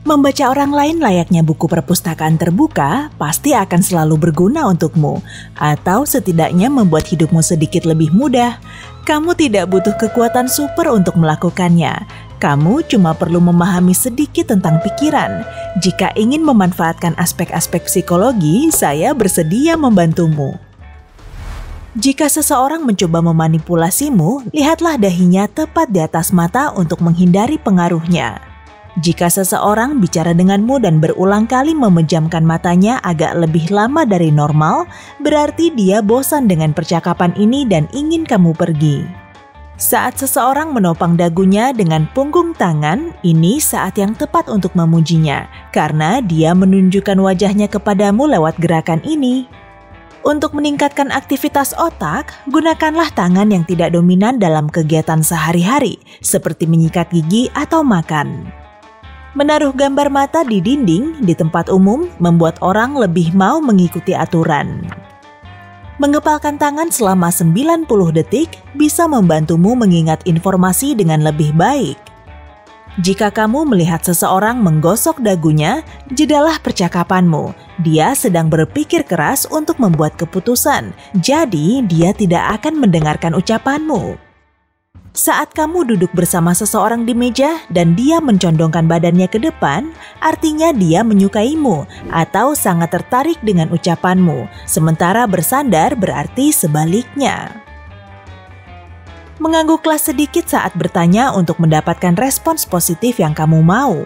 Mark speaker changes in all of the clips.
Speaker 1: Membaca orang lain layaknya buku perpustakaan terbuka pasti akan selalu berguna untukmu, atau setidaknya membuat hidupmu sedikit lebih mudah. Kamu tidak butuh kekuatan super untuk melakukannya. Kamu cuma perlu memahami sedikit tentang pikiran. Jika ingin memanfaatkan aspek-aspek psikologi, saya bersedia membantumu. Jika seseorang mencoba memanipulasimu, lihatlah dahinya tepat di atas mata untuk menghindari pengaruhnya. Jika seseorang bicara denganmu dan berulang kali memejamkan matanya agak lebih lama dari normal, berarti dia bosan dengan percakapan ini dan ingin kamu pergi. Saat seseorang menopang dagunya dengan punggung tangan, ini saat yang tepat untuk memujinya, karena dia menunjukkan wajahnya kepadamu lewat gerakan ini. Untuk meningkatkan aktivitas otak, gunakanlah tangan yang tidak dominan dalam kegiatan sehari-hari, seperti menyikat gigi atau makan. Menaruh gambar mata di dinding di tempat umum membuat orang lebih mau mengikuti aturan. Mengepalkan tangan selama 90 detik bisa membantumu mengingat informasi dengan lebih baik. Jika kamu melihat seseorang menggosok dagunya, jedalah percakapanmu. Dia sedang berpikir keras untuk membuat keputusan, jadi dia tidak akan mendengarkan ucapanmu. Saat kamu duduk bersama seseorang di meja dan dia mencondongkan badannya ke depan, artinya dia menyukaimu atau sangat tertarik dengan ucapanmu, sementara bersandar berarti sebaliknya. Mengangguklah sedikit saat bertanya untuk mendapatkan respons positif yang kamu mau.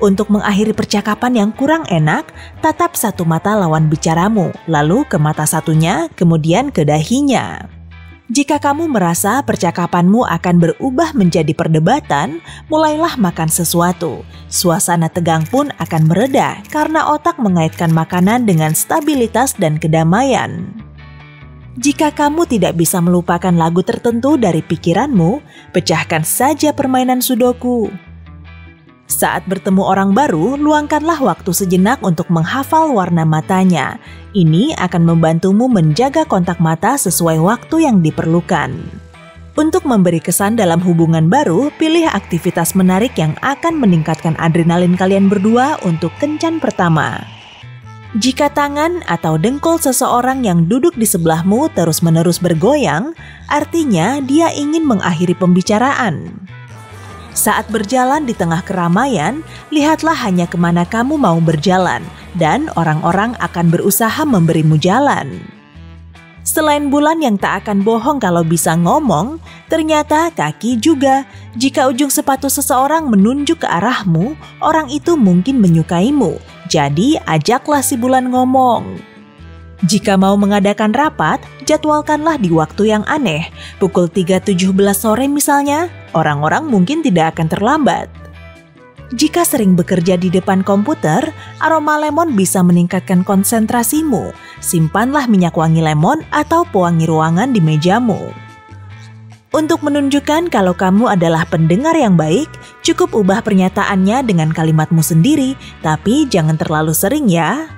Speaker 1: Untuk mengakhiri percakapan yang kurang enak, tatap satu mata lawan bicaramu, lalu ke mata satunya, kemudian ke dahinya. Jika kamu merasa percakapanmu akan berubah menjadi perdebatan, mulailah makan sesuatu. Suasana tegang pun akan mereda karena otak mengaitkan makanan dengan stabilitas dan kedamaian. Jika kamu tidak bisa melupakan lagu tertentu dari pikiranmu, pecahkan saja permainan Sudoku. Saat bertemu orang baru, luangkanlah waktu sejenak untuk menghafal warna matanya. Ini akan membantumu menjaga kontak mata sesuai waktu yang diperlukan. Untuk memberi kesan dalam hubungan baru, pilih aktivitas menarik yang akan meningkatkan adrenalin kalian berdua untuk kencan pertama. Jika tangan atau dengkul seseorang yang duduk di sebelahmu terus-menerus bergoyang, artinya dia ingin mengakhiri pembicaraan. Saat berjalan di tengah keramaian, lihatlah hanya kemana kamu mau berjalan, dan orang-orang akan berusaha memberimu jalan. Selain bulan yang tak akan bohong kalau bisa ngomong, ternyata kaki juga. Jika ujung sepatu seseorang menunjuk ke arahmu, orang itu mungkin menyukaimu. Jadi ajaklah si bulan ngomong. Jika mau mengadakan rapat, jadwalkanlah di waktu yang aneh. Pukul 3.17 sore misalnya, orang-orang mungkin tidak akan terlambat. Jika sering bekerja di depan komputer, aroma lemon bisa meningkatkan konsentrasimu. Simpanlah minyak wangi lemon atau pewangi ruangan di mejamu. Untuk menunjukkan kalau kamu adalah pendengar yang baik, cukup ubah pernyataannya dengan kalimatmu sendiri, tapi jangan terlalu sering ya.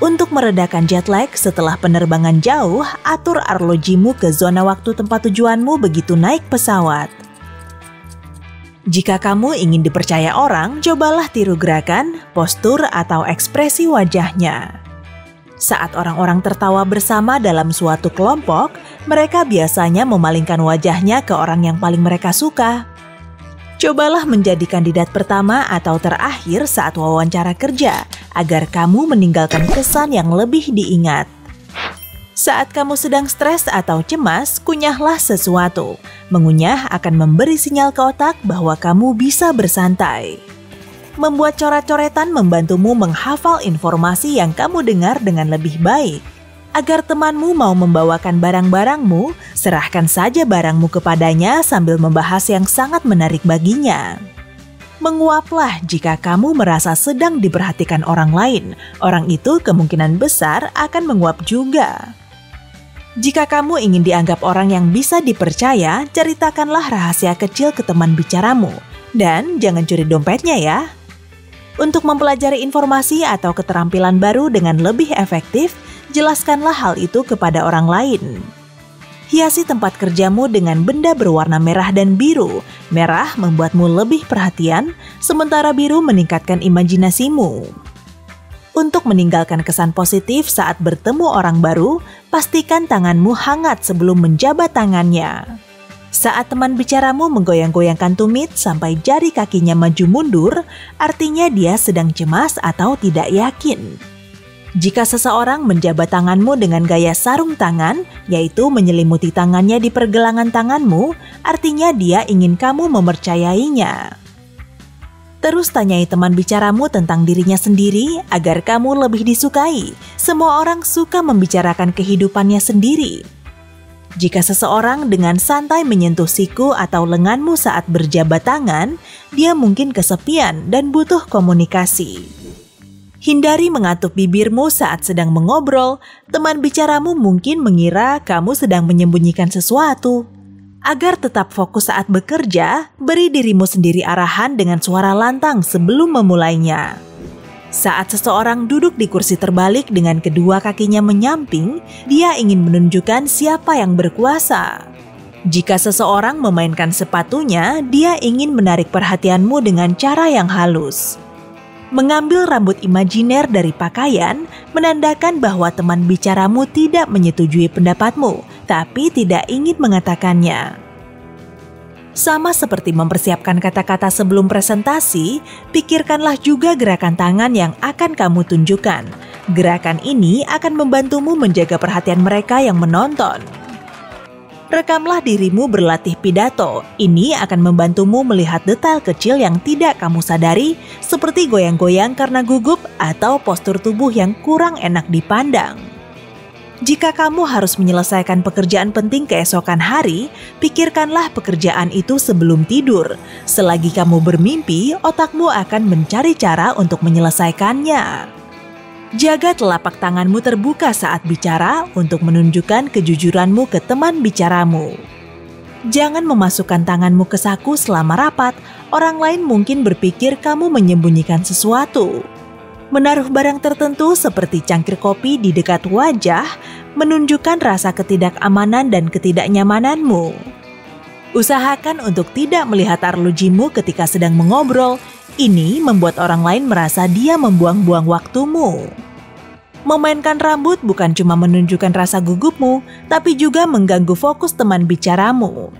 Speaker 1: Untuk meredakan jet lag setelah penerbangan jauh, atur arlojimu ke zona waktu tempat tujuanmu begitu naik pesawat. Jika kamu ingin dipercaya orang, cobalah tiru gerakan, postur, atau ekspresi wajahnya. Saat orang-orang tertawa bersama dalam suatu kelompok, mereka biasanya memalingkan wajahnya ke orang yang paling mereka suka. Cobalah menjadi kandidat pertama atau terakhir saat wawancara kerja, agar kamu meninggalkan kesan yang lebih diingat. Saat kamu sedang stres atau cemas, kunyahlah sesuatu. Mengunyah akan memberi sinyal ke otak bahwa kamu bisa bersantai. Membuat coret-coretan membantumu menghafal informasi yang kamu dengar dengan lebih baik. Agar temanmu mau membawakan barang-barangmu, serahkan saja barangmu kepadanya sambil membahas yang sangat menarik baginya. Menguaplah jika kamu merasa sedang diperhatikan orang lain. Orang itu kemungkinan besar akan menguap juga. Jika kamu ingin dianggap orang yang bisa dipercaya, ceritakanlah rahasia kecil ke teman bicaramu. Dan jangan curi dompetnya ya. Untuk mempelajari informasi atau keterampilan baru dengan lebih efektif, jelaskanlah hal itu kepada orang lain. Hiasi tempat kerjamu dengan benda berwarna merah dan biru. Merah membuatmu lebih perhatian, sementara biru meningkatkan imajinasimu. Untuk meninggalkan kesan positif saat bertemu orang baru, pastikan tanganmu hangat sebelum menjabat tangannya. Saat teman bicaramu menggoyang-goyangkan tumit sampai jari kakinya maju mundur, artinya dia sedang cemas atau tidak yakin. Jika seseorang menjabat tanganmu dengan gaya sarung tangan, yaitu menyelimuti tangannya di pergelangan tanganmu, artinya dia ingin kamu mempercayainya. Terus tanyai teman bicaramu tentang dirinya sendiri agar kamu lebih disukai. Semua orang suka membicarakan kehidupannya sendiri. Jika seseorang dengan santai menyentuh siku atau lenganmu saat berjabat tangan, dia mungkin kesepian dan butuh komunikasi. Hindari mengatup bibirmu saat sedang mengobrol, teman bicaramu mungkin mengira kamu sedang menyembunyikan sesuatu. Agar tetap fokus saat bekerja, beri dirimu sendiri arahan dengan suara lantang sebelum memulainya. Saat seseorang duduk di kursi terbalik dengan kedua kakinya menyamping, dia ingin menunjukkan siapa yang berkuasa. Jika seseorang memainkan sepatunya, dia ingin menarik perhatianmu dengan cara yang halus. Mengambil rambut imajiner dari pakaian menandakan bahwa teman bicaramu tidak menyetujui pendapatmu, tapi tidak ingin mengatakannya. Sama seperti mempersiapkan kata-kata sebelum presentasi, pikirkanlah juga gerakan tangan yang akan kamu tunjukkan. Gerakan ini akan membantumu menjaga perhatian mereka yang menonton. Rekamlah dirimu berlatih pidato. Ini akan membantumu melihat detail kecil yang tidak kamu sadari, seperti goyang-goyang karena gugup atau postur tubuh yang kurang enak dipandang. Jika kamu harus menyelesaikan pekerjaan penting keesokan hari, pikirkanlah pekerjaan itu sebelum tidur. Selagi kamu bermimpi, otakmu akan mencari cara untuk menyelesaikannya. Jaga telapak tanganmu terbuka saat bicara untuk menunjukkan kejujuranmu ke teman bicaramu. Jangan memasukkan tanganmu ke saku selama rapat, orang lain mungkin berpikir kamu menyembunyikan sesuatu. Menaruh barang tertentu seperti cangkir kopi di dekat wajah menunjukkan rasa ketidakamanan dan ketidaknyamananmu. Usahakan untuk tidak melihat arlojimu ketika sedang mengobrol. Ini membuat orang lain merasa dia membuang-buang waktumu. Memainkan rambut bukan cuma menunjukkan rasa gugupmu, tapi juga mengganggu fokus teman bicaramu.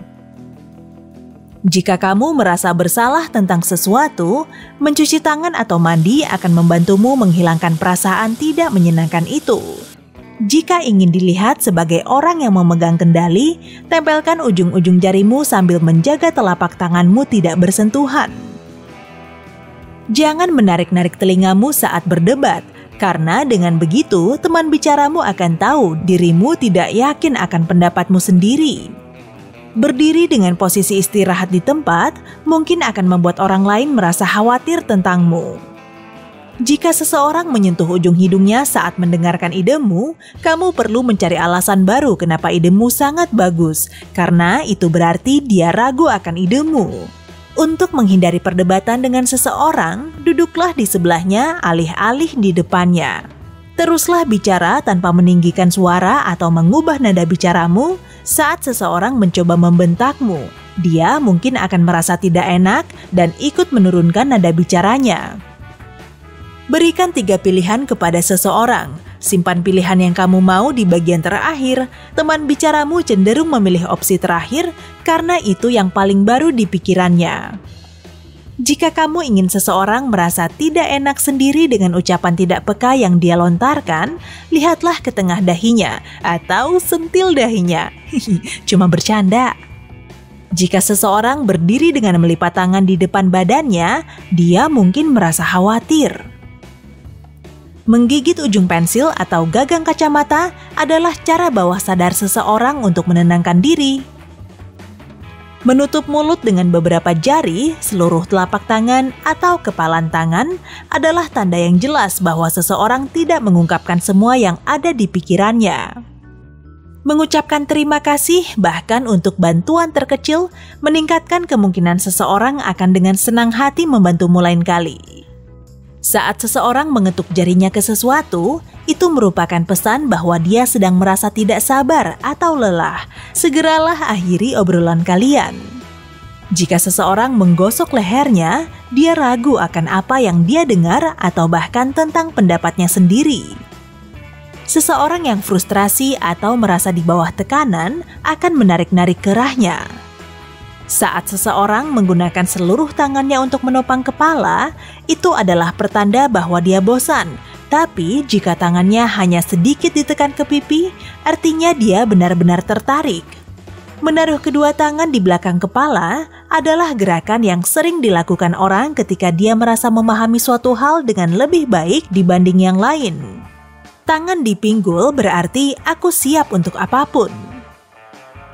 Speaker 1: Jika kamu merasa bersalah tentang sesuatu, mencuci tangan atau mandi akan membantumu menghilangkan perasaan tidak menyenangkan itu. Jika ingin dilihat sebagai orang yang memegang kendali, tempelkan ujung-ujung jarimu sambil menjaga telapak tanganmu tidak bersentuhan. Jangan menarik-narik telingamu saat berdebat, karena dengan begitu teman bicaramu akan tahu dirimu tidak yakin akan pendapatmu sendiri. Berdiri dengan posisi istirahat di tempat mungkin akan membuat orang lain merasa khawatir tentangmu. Jika seseorang menyentuh ujung hidungnya saat mendengarkan idemu, kamu perlu mencari alasan baru kenapa idemu sangat bagus, karena itu berarti dia ragu akan idemu. Untuk menghindari perdebatan dengan seseorang, duduklah di sebelahnya alih-alih di depannya. Teruslah bicara tanpa meninggikan suara atau mengubah nada bicaramu saat seseorang mencoba membentakmu. Dia mungkin akan merasa tidak enak dan ikut menurunkan nada bicaranya. Berikan 3 pilihan kepada seseorang. Simpan pilihan yang kamu mau di bagian terakhir. Teman bicaramu cenderung memilih opsi terakhir karena itu yang paling baru di pikirannya. Jika kamu ingin seseorang merasa tidak enak sendiri dengan ucapan tidak peka yang dia lontarkan, lihatlah ke tengah dahinya atau sentil dahinya. Cuma bercanda. Jika seseorang berdiri dengan melipat tangan di depan badannya, dia mungkin merasa khawatir. Menggigit ujung pensil atau gagang kacamata adalah cara bawah sadar seseorang untuk menenangkan diri. Menutup mulut dengan beberapa jari, seluruh telapak tangan, atau kepalan tangan adalah tanda yang jelas bahwa seseorang tidak mengungkapkan semua yang ada di pikirannya. Mengucapkan terima kasih bahkan untuk bantuan terkecil meningkatkan kemungkinan seseorang akan dengan senang hati membantumu lain kali. Saat seseorang mengetuk jarinya ke sesuatu, itu merupakan pesan bahwa dia sedang merasa tidak sabar atau lelah. Segeralah akhiri obrolan kalian. Jika seseorang menggosok lehernya, dia ragu akan apa yang dia dengar atau bahkan tentang pendapatnya sendiri. Seseorang yang frustrasi atau merasa di bawah tekanan akan menarik-narik kerahnya. Saat seseorang menggunakan seluruh tangannya untuk menopang kepala, itu adalah pertanda bahwa dia bosan. Tapi jika tangannya hanya sedikit ditekan ke pipi, artinya dia benar-benar tertarik. Menaruh kedua tangan di belakang kepala adalah gerakan yang sering dilakukan orang ketika dia merasa memahami suatu hal dengan lebih baik dibanding yang lain. Tangan di pinggul berarti aku siap untuk apapun.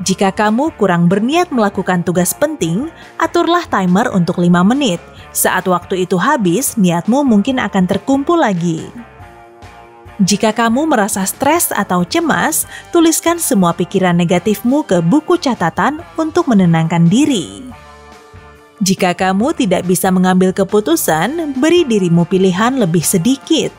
Speaker 1: Jika kamu kurang berniat melakukan tugas penting, aturlah timer untuk 5 menit. Saat waktu itu habis, niatmu mungkin akan terkumpul lagi. Jika kamu merasa stres atau cemas, tuliskan semua pikiran negatifmu ke buku catatan untuk menenangkan diri. Jika kamu tidak bisa mengambil keputusan, beri dirimu pilihan lebih sedikit.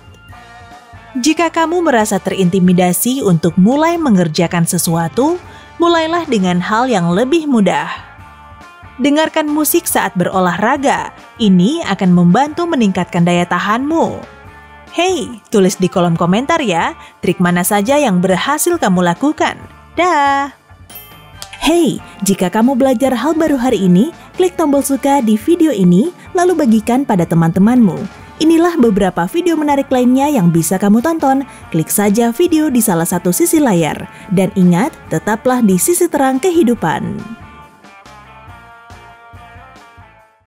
Speaker 1: Jika kamu merasa terintimidasi untuk mulai mengerjakan sesuatu, mulailah dengan hal yang lebih mudah. Dengarkan musik saat berolahraga. Ini akan membantu meningkatkan daya tahanmu. Hey, tulis di kolom komentar ya, trik mana saja yang berhasil kamu lakukan. Dah! Hey, jika kamu belajar hal baru hari ini, klik tombol suka di video ini, lalu bagikan pada teman-temanmu. Inilah beberapa video menarik lainnya yang bisa kamu tonton. Klik saja video di salah satu sisi layar. Dan ingat, tetaplah di sisi terang kehidupan.